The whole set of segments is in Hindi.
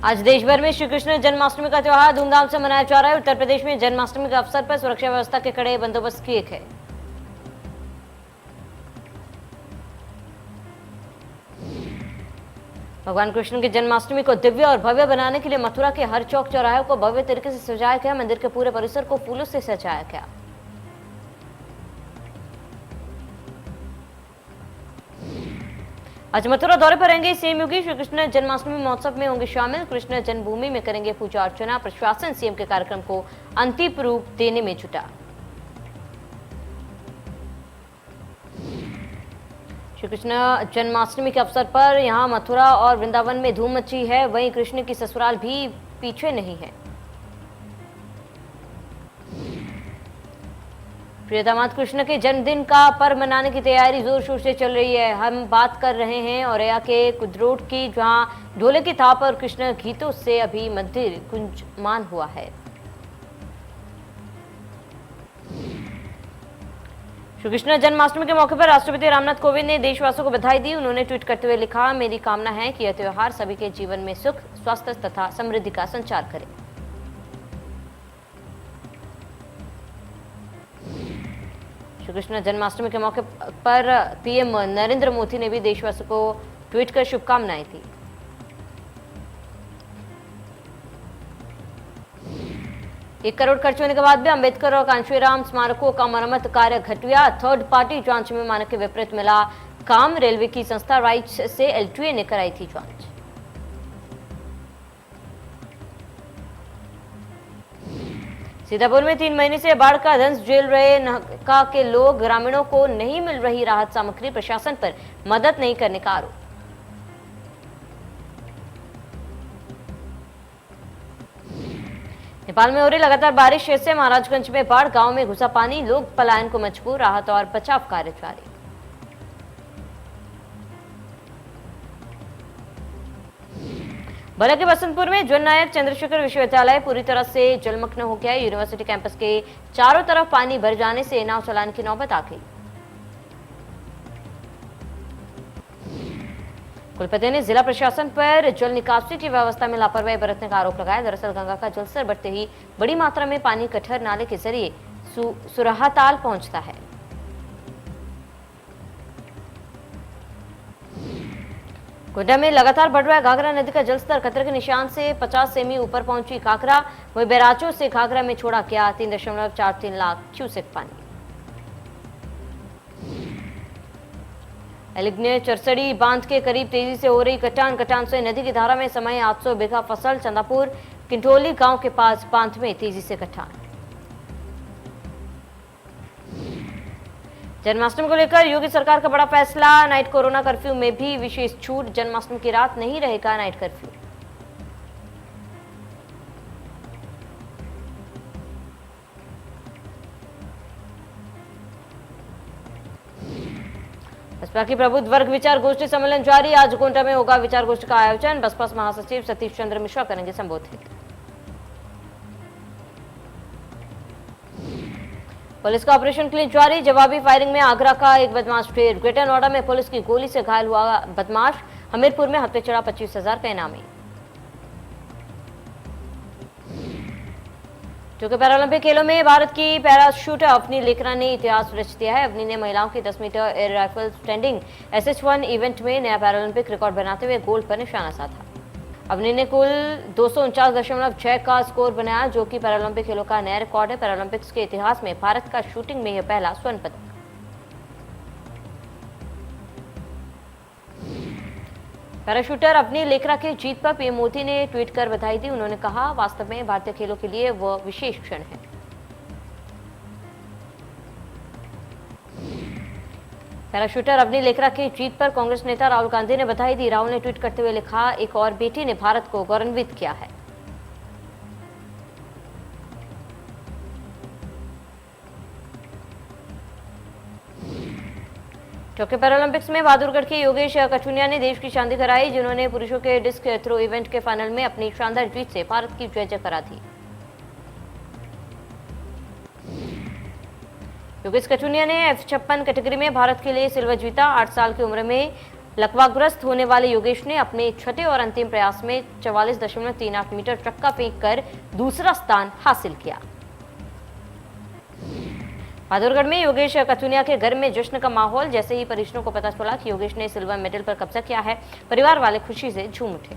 आज देश भर में श्री कृष्ण जन्माष्टमी का त्योहार धूमधाम से मनाया जा रहा है। उत्तर प्रदेश में जन्माष्टमी के अवसर पर सुरक्षा व्यवस्था के कड़े बंदोबस्त किए गए। भगवान कृष्ण की जन्माष्टमी को दिव्य और भव्य बनाने के लिए मथुरा के हर चौक चौराहे को भव्य तरीके से सजाया गया। मंदिर के पूरे परिसर को फूलों से सजाया गया। आज मथुरा दौरे पर रहेंगे सीएम योगी। श्री कृष्ण जन्माष्टमी महोत्सव में होंगे शामिल। कृष्ण जन्मभूमि में करेंगे पूजा अर्चना। प्रशासन सीएम के कार्यक्रम को अंतिम रूप देने में जुटा। श्री कृष्ण जन्माष्टमी के अवसर पर यहां मथुरा और वृंदावन में धूम मची है। वहीं कृष्ण की ससुराल भी पीछे नहीं है। प्रिय दामाद कृष्ण के जन्मदिन का पर्व मनाने की तैयारी जोर शोर से चल रही है। हम बात कर रहे हैं औरैया के कुदरोड की, जहां ढोले की थाप और कृष्ण गीतों से अभी मंदिर गुंजमान हुआ है। श्री कृष्ण जन्माष्टमी के मौके पर राष्ट्रपति रामनाथ कोविंद ने देशवासियों को बधाई दी। उन्होंने ट्वीट करते हुए लिखा, मेरी कामना है कि यह त्योहार सभी के जीवन में सुख, स्वास्थ्य तथा समृद्धि का संचार करे। श्री कृष्ण जन्माष्टमी के मौके पर पीएम नरेंद्र मोदी ने भी देशवासियों को ट्वीट कर शुभकामनाएं दी। एक करोड़ खर्च होने के बाद भी अंबेडकर और कांशीराम स्मारकों का मरम्मत कार्य घटिया। थर्ड पार्टी जांच में मानक के विपरीत मिला काम। रेलवे की संस्था राइट्स से एलटीए ने कराई थी जांच। सीतापुर में 3 महीने से बाढ़ का दंश झेल रहे नहका के लोग, ग्रामीणों को नहीं मिल रही राहत सामग्री। प्रशासन पर मदद नहीं करने का आरोप। नेपाल में हो रही लगातार बारिश से महाराजगंज में बाढ़, गांव में घुसा पानी, लोग पलायन को मजबूर। राहत और बचाव कार्य जारी। भला के बसंतपुर में जननायक चंद्रशेखर विश्वविद्यालय पूरी तरह से जलमग्न हो गया। यूनिवर्सिटी कैंपस के चारों तरफ पानी भर जाने से नाव चलाने की नौबत आ गई। कुलपति ने जिला प्रशासन पर जल निकासी की व्यवस्था में लापरवाही बरतने का आरोप लगाया। दरअसल गंगा का जलस्तर बढ़ते ही बड़ी मात्रा में पानी कठहर नाले के जरिए सुराहाताल पहुंचता है। गोड्डा में लगातार बढ़ रहा है घाघरा नदी का जलस्तर। खतरे के निशान से 50 सेमी ऊपर पहुंची घाघरा। वही बैराजों से घाघरा में छोड़ा गया 3.43 लाख क्यूसेक पानी। एलिग्ने चरसड़ी बांध के करीब तेजी से हो रही कटान से नदी की धारा में समय 800 बीघा फसल। चंदापुर किंटोली गांव के पास बांध में तेजी से कटान। जन्माष्टमी को लेकर योगी सरकार का बड़ा फैसला। नाइट कोरोना कर्फ्यू में भी विशेष छूट। जन्माष्टमी की रात नहीं रहेगा नाइट कर्फ्यू। बसपा की प्रबुद्ध वर्ग विचार गोष्ठी सम्मेलन जारी। आज गोंडा में होगा विचार गोष्ठी का आयोजन। बसपा महासचिव सतीश चंद्र मिश्रा करेंगे संबोधित। पुलिस का ऑपरेशन क्लीन जारी। जवाबी फायरिंग में आगरा का एक बदमाश ढेर। ग्रेटर नोएडा में पुलिस की गोली से घायल हुआ बदमाश। हमीरपुर में हत्या चढ़ा 25,000 का इनामी। जो कि पैरालंपिक खेलों में भारत की पैराशूटर अवनी लेखरा ने इतिहास रच दिया है। अवनी ने महिलाओं की 10 metre air rifle standing SS1 event में नया पैरालंपिक रिकॉर्ड बनाते हुए गोल्ड पर निशाना साधा। अवनी ने कुल 249.6 का स्कोर बनाया, जो कि पैरालंपिक खेलों का नया रिकॉर्ड है। पैरालंपिक्स के इतिहास में भारत का शूटिंग में यह पहला स्वर्ण पदक। पैराशूटर अवनी लेखरा की जीत पर पीएम मोदी ने ट्वीट कर बधाई दी। उन्होंने कहा, वास्तव में भारतीय खेलों के लिए वह विशेष क्षण है। पैराशूटर अवनी लेखरा की जीत पर कांग्रेस नेता राहुल गांधी ने बधाई दी। राहुल ने ट्वीट करते हुए लिखा, एक और बेटी ने भारत को गौरवान्वित किया है। टोक्यो पैरालंपिक्स में बहादुरगढ़ के योगेश कचुनिया ने देश की शांति कराई, जिन्होंने पुरुषों के डिस्क थ्रो इवेंट के फाइनल में अपनी शानदार जीत से भारत की जय जयकारा दी। योगेश कचुनिया ने F56 कैटेगरी में भारत के लिए सिल्वर जीता। 8 साल की उम्र में लकवाग्रस्त होने वाले योगेश ने अपने छठे और अंतिम प्रयास में 44.38 मीटर चक्का फेंक कर दूसरा स्थान हासिल किया। बहादुरगढ़ में योगेश कथुनिया के घर में जश्न का माहौल। जैसे ही परिजनों को पता चला कि योगेश ने सिल्वर मेडल पर कब्जा किया है, परिवार वाले खुशी से झूम उठे।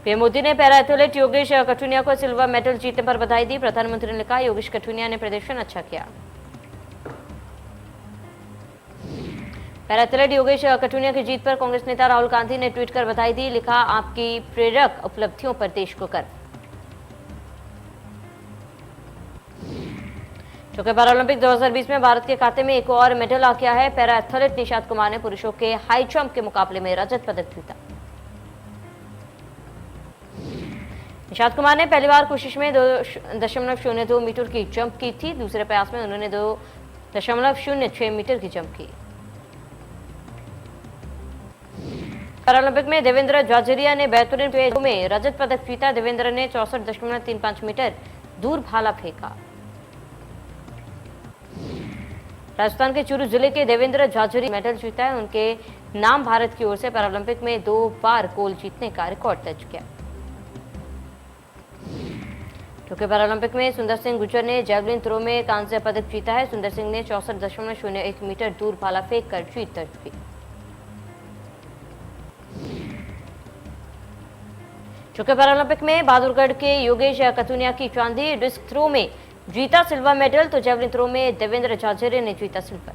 पीएम मोदी ने पैरा एथलीट योगेश कथुनिया को सिल्वर मेडल जीतने पर बधाई दी। प्रधानमंत्री ने कहा, योगेश कथुनिया ने प्रदर्शन अच्छा किया। पैरा एथलीट योगेश कथुनिया की जीत पर कांग्रेस नेता राहुल गांधी ने ट्वीट कर बधाई दी। लिखा, आपकी प्रेरक उपलब्धियों पर देश को गर्व। टोक्यो पैरालंपिक 2020 में भारत के खाते में एक और मेडल आ गया है। पैरा एथलीट निशात कुमार ने पुरुषों के हाई जंप के मुकाबले में रजत पदक जीता। निशात कुमार ने पहली बार कोशिश में 2.02 मीटर की जंप की थी। दूसरे प्रयास में उन्होंने 2.06 मीटर की जंप की। पैरालंपिक में देवेंद्र झाझरिया ने बेहतरीन पेज में रजत पदक जीता। देवेंद्र ने 64.35 मीटर दूर भाला फेंका। राजस्थान के चूरू जिले के देवेंद्र झाझरिया मेडल जीता है। उनके नाम भारत की ओर से पैरालंपिक में 2 बार गोल्ड जीतने का रिकॉर्ड दर्ज किया। टोक्यो पैरालंपिक में सुंदर सिंह गुर्जर ने जैवलिन थ्रो में कांस्य पदक जीता है। सुंदर सिंह ने 64.01 मीटर दूर भाला फेंक कर जीत दर्ज की। टोक्यो पैरालंपिक में बहादुरगढ़ के योगेश कथुनिया की चांदी। डिस्क थ्रो में जीता सिल्वर मेडल, तो जैवलिन थ्रो में देवेंद्र झाझरिया ने जीता सिल्वर।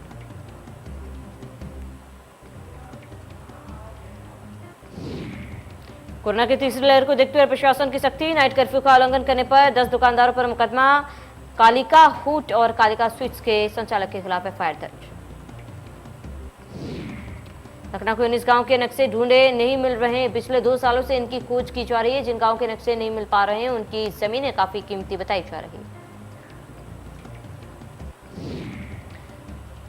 कोरोना की तीसरी लहर को देखते हुए प्रशासन की सख्ती। नाइट कर्फ्यू का उल्लंघन करने पर 10 दुकानदारों पर मुकदमा। कालिका हूट और कालिका स्वीट्स के संचालक के खिलाफ एफआईआर दर्ज। लखनऊ के 19 गांव के नक्शे ढूंढे नहीं मिल रहे हैं। पिछले 2 सालों से इनकी खोज की जा रही है। जिन गांव के नक्शे नहीं मिल पा रहे हैं, उनकी जमीनें काफी कीमती बताई जा रही है।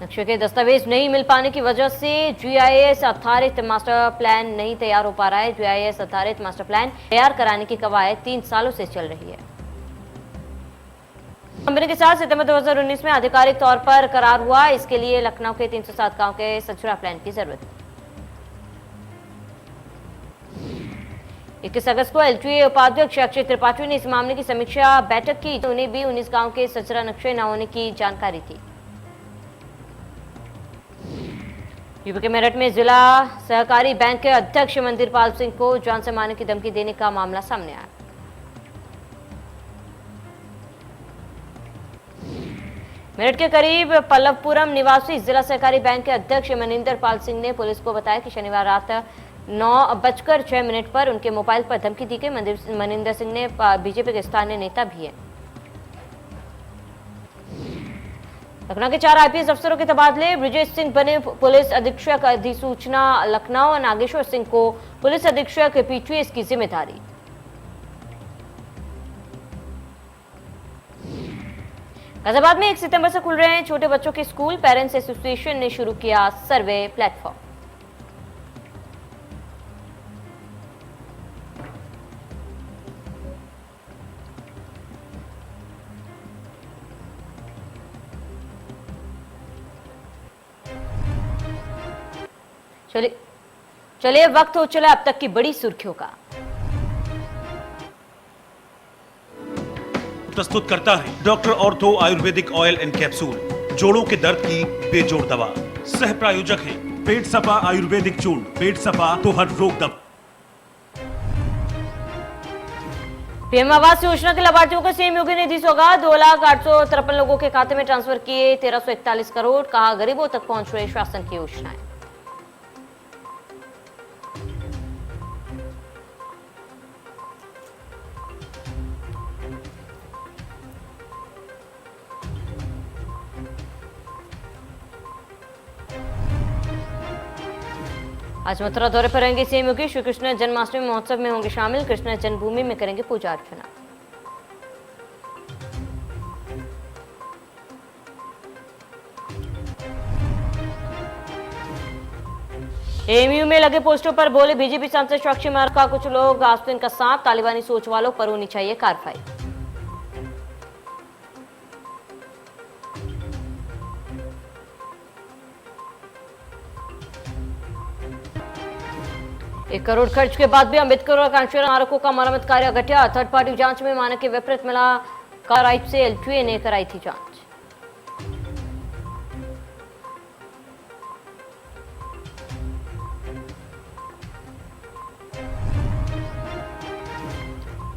नक्शे के दस्तावेज नहीं मिल पाने की वजह से जीआईएस आधारित मास्टर प्लान नहीं तैयार हो पा रहा है। जीआईएस आधारित मास्टर प्लान तैयार कराने की कवायद 3 सालों से चल रही है। कंपनी के साथ सितंबर 2019 में आधिकारिक तौर पर करार हुआ। इसके लिए लखनऊ के 307 गांव के सचुरा प्लान की जरूरत है। 21 अगस्त को एलटीए उपाध्यक्ष अक्षय त्रिपाठी ने इस मामले की समीक्षा बैठक की। उन्हें भी 19 गांव के सचरा नक्शे न होने की जानकारी थी। यूपी के मेरठ में जिला सहकारी बैंक के अध्यक्ष मंदिरपाल सिंह को जान से मारने की धमकी देने का मामला सामने आया। मेरठ के करीब पल्लवपुरम निवासी जिला सहकारी बैंक के अध्यक्ष मनिंदर पाल सिंह ने पुलिस को बताया कि शनिवार रात 9:06 पर उनके मोबाइल पर धमकी दी गई। मनिंदर सिंह ने बीजेपी के स्थानीय नेता भी है। लखनऊ के 4 आईपीएस अफसरों के तबादले। ब्रिजेश सिंह बने पुलिस अधीक्षक अधिसूचना लखनऊ और नागेश्वर सिंह को पुलिस अधीक्षक पीटीएस की जिम्मेदारी। गाजियाबाद में 1 सितंबर से खुल रहे हैं छोटे बच्चों के स्कूल। पेरेंट्स एसोसिएशन ने शुरू किया सर्वे प्लेटफॉर्म। चलिए वक्त हो चला अब तक की बड़ी सुर्खियों का। प्रस्तुत करता है doctor ortho Ayurvedic oil and capsule, जोड़ों के दर्द की बेजोड़ दवा। सह प्रायोजक है पेट सपा आयुर्वेदिक चूर्ण, पेट सपा तो हर रोग दब। पीएम आवास योजना के लाभार्थियों को सीएम योगी ने दी सौगात। 2,08,53 लोगों के खाते में ट्रांसफर किए 1,341 करोड़। कहा, गरीबों तक पहुंच रही शासन की योजनाएं। आज मथुरा दौरे पर रहेंगे सीएम योगी। श्री कृष्ण जन्माष्टमी महोत्सव में होंगे शामिल। कृष्ण जन्मभूमि में करेंगे पूजा अर्चना। एएमयू में लगे पोस्टरों पर बोले बीजेपी सांसद साक्षी मार्ग का कुछ लोग आस्तीन का सांप। तालिबानी सोच वालों पर होनी चाहिए कार्रवाई। 1 करोड़ खर्च के बाद भी अंबेडकर और कांचन मार्गों का मरम्मत कार्य घटिया। थर्ड पार्टी जांच में मानक के विपरीत मिला। कार्रवाई से एलटीए ने कराई थी जांच।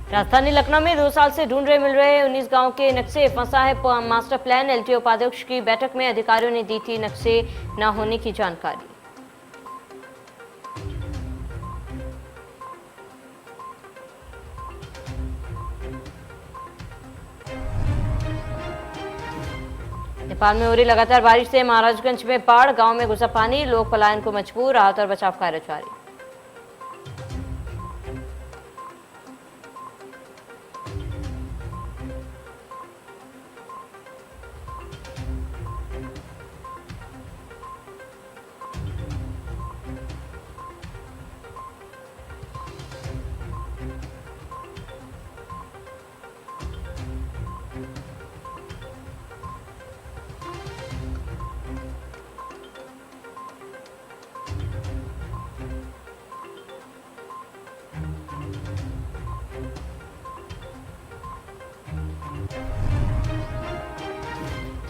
राजधानी लखनऊ में 2 साल से ढूंढ रहे मिल रहे 19 गांव के नक्शे। फंसा है मास्टर प्लान। एलटीए उपाध्यक्ष की बैठक में अधिकारियों ने दी थी नक्शे न होने की जानकारी। नेपाल में हो रही लगातार बारिश से महाराजगंज में बाढ़। गांव में घुसा पानी। लोग पलायन को मजबूर। राहत और बचाव कार्य जारी।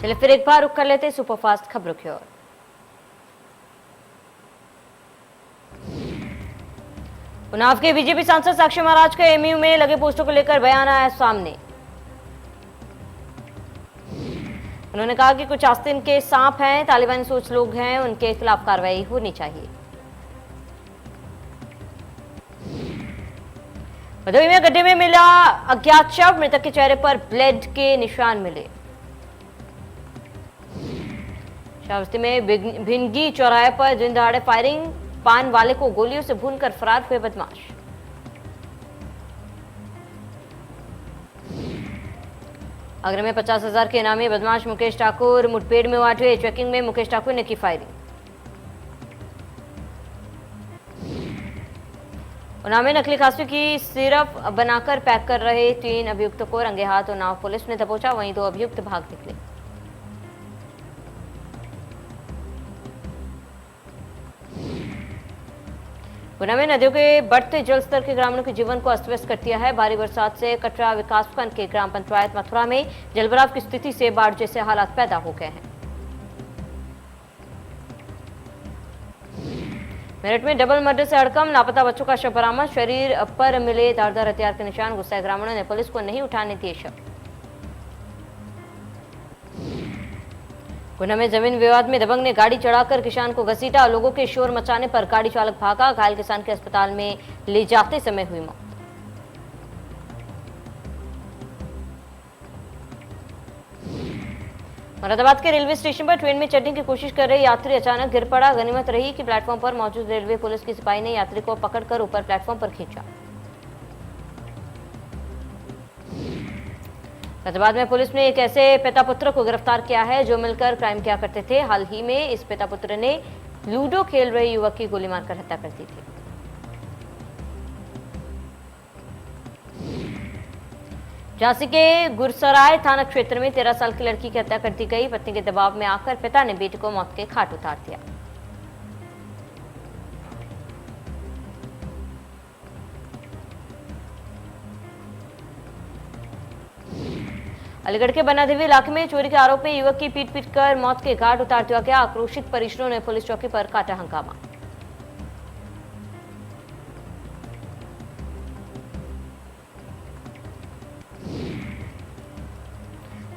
चलिए फिर एक बार रुक कर लेते सुपरफास्ट खबरों की ओर। उन्नाव के बीजेपी सांसद साक्षी महाराज का एमयू में लगे पोस्टरों को लेकर बयान आया सामने। उन्होंने कहा कि कुछ आस्तीन के सांप हैं, तालिबानी सोच लोग हैं, उनके खिलाफ कार्रवाई होनी चाहिए। भदोही में गड्ढे में मिला अज्ञात शव। मृतक के चेहरे पर ब्लेड के निशान मिले। श्रावस्ती में भिंगी चौराहे पर दिन दहाड़े फायरिंग। पान वाले को गोलियों से भूनकर फरार हुए बदमाश। आगरा में 50,000 के इनामी बदमाश मुकेश ठाकुर मुठभेड़ में हुआ ढेर। चेकिंग में मुकेश ठाकुर ने की फायरिंग। उन्नाव में नकली खांसी की सिरप बनाकर पैक कर रहे 3 अभियुक्तों को रंगे हाथ उन्नाव पुलिस ने दबोचा। वहीं 2 अभियुक्त भाग निकले। गुना में नदियों के बढ़ते जलस्तर के ग्रामीणों के जीवन को अस्त व्यस्त कर दिया है। भारी बरसात से कटरा विकासखंड के ग्राम पंचायत मथुरा में जलभराव की स्थिति से बाढ़ जैसे हालात पैदा हो गए हैं। मेरठ में डबल मर्डर से हड़कंप। लापता बच्चों का शव बरामद। शरीर पर मिले धारदार हथियार के निशान। गुस्साए ग्रामीणों ने पुलिस को नहीं उठाने दिए शव। गुना में जमीन विवाद में दबंग ने गाड़ी चढ़ाकर किसान को घसीटा। लोगों के शोर मचाने पर गाड़ी चालक भागा। घायल किसान के अस्पताल में ले जाते समय हुई मौत। मुरादाबाद के रेलवे स्टेशन पर ट्रेन में चढ़ने की कोशिश कर रहे यात्री अचानक गिर पड़ा। गनीमत रही कि प्लेटफॉर्म पर मौजूद रेलवे पुलिस की सिपाही ने यात्री को पकड़कर ऊपर प्लेटफॉर्म पर खींचा। फैजाबाद में पुलिस ने एक ऐसे पिता पुत्र को गिरफ्तार किया है जो मिलकर क्राइम किया करते थे। हाल ही में इस पिता पुत्र ने लूडो खेल रहे युवक की गोली मारकर हत्या कर दी थी। झांसी के गुरसराय थाना क्षेत्र में 13 साल की लड़की की हत्या कर दी गई। पत्नी के दबाव में आकर पिता ने बेटी को मौत के घाट उतार दिया। अलीगढ़ के बनादेवी इलाके में चोरी के आरोप में युवक की पीट कर मौत के घाट उतार दिया गया। आक्रोशित परिजनों ने पुलिस चौकी पर काटा हंगामा।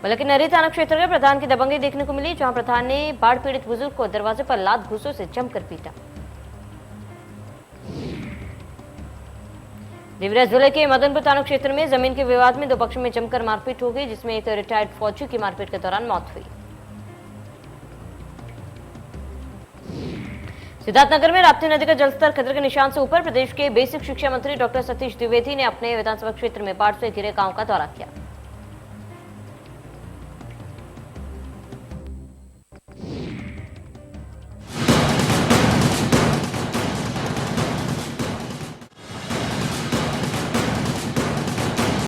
बल्कि नरी थाना क्षेत्र के प्रधान की दबंगी देखने को मिली, जहां प्रधान ने बाढ़ पीड़ित बुजुर्ग को दरवाजे पर लात घूंसों से जमकर पीटा। देवरिया जिले के मदनपुर थाना क्षेत्र में जमीन के विवाद में 2 पक्षों में जमकर मारपीट हो गई, जिसमें एक रिटायर्ड फौजी की मारपीट के दौरान मौत हुई। सिद्धार्थनगर में राप्ती नदी का जलस्तर खतरे के निशान से ऊपर। प्रदेश के बेसिक शिक्षा मंत्री डॉक्टर सतीश द्विवेदी ने अपने विधानसभा क्षेत्र में बाढ़ से घिरे गांव का दौरा किया।